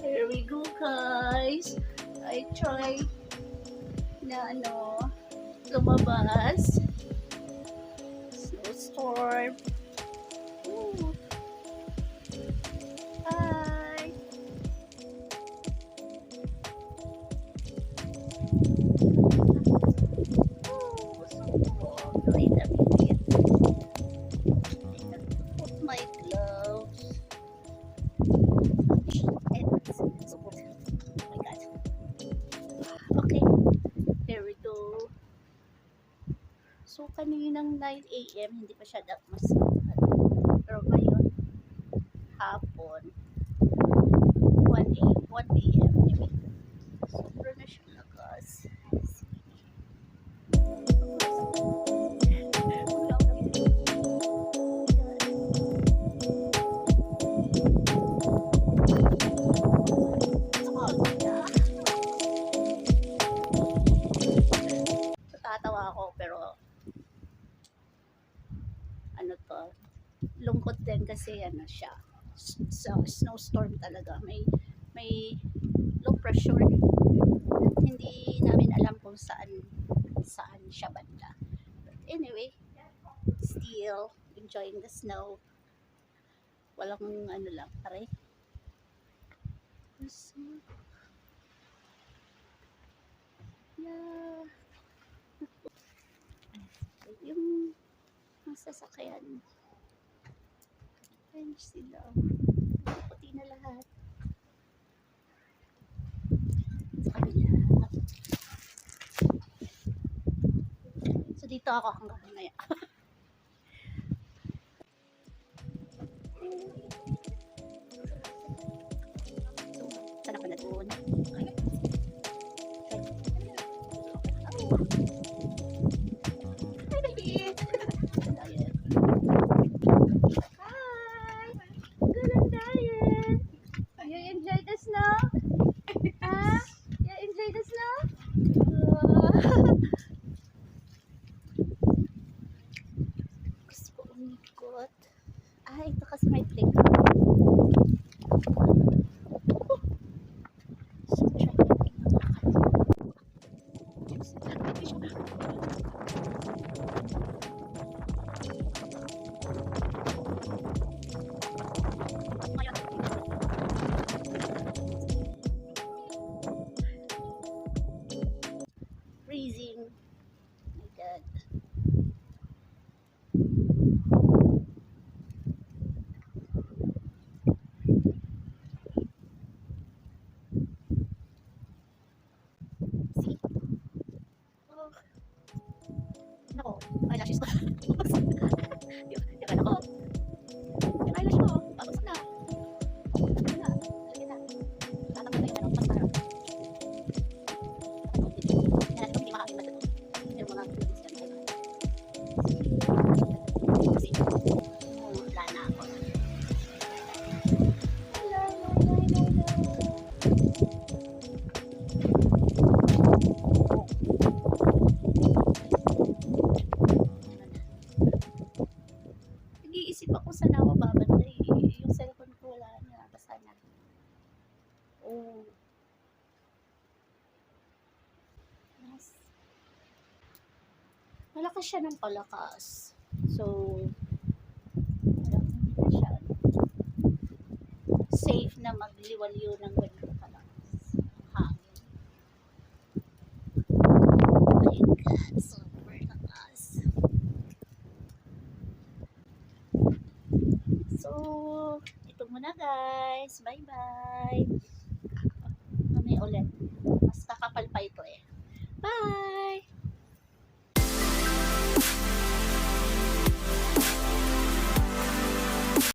Here we go, guys. I try na lumabas. Snowstorm. Ooh. Hi. Oh, so cold. Wait a minute. Put my gloves. And so cold. Oh my God. Okay. Here we go. So, kaninang 9 a.m. hindi pa siya mas pero ngayon, hapon, 1 p.m. I mean, sobra na siya lakas. Tatawa ako pero ano to, lungkot din kasi siya, snowstorm talaga, may low pressure, hindi namin alam kung saan siya banda. But anyway, still enjoying the snow. Walang lang, pare. So, yeah. Yung sasakyan, ayun sila. Puti na lahat. Sa kabila. So, dito ako hanggang mamaya. So, saan ako na doon? Hi, baby! Hi! Good on diet! You enjoy the snow? Huh? You enjoy the snow? Gusto ko umikot. Ito kasi may playground. Freezing. Oh my God. See? Oh. Nako, eyelashes ko. Yung ano ko. Yung eyelash ko. Babagsak na. Lagyan na. Lagyan na. Tatanggal na yung mascara. Yan, hindi makakita dito. Yung mga clothes yan. Kasi, wala na ako. Nag-iisip ako saan ako babantay. Yung cellphone ko wala na. Basta na. Oh. Yes. Malakas siya ng palakas. So, hindi na siya safe na magliwaliw ng ganito kalakas. Hangin. Oh my God. Super lakas. So, ito muna guys. Bye-bye. Mamaya ulit. Mas kakapal pa ito eh. Bye!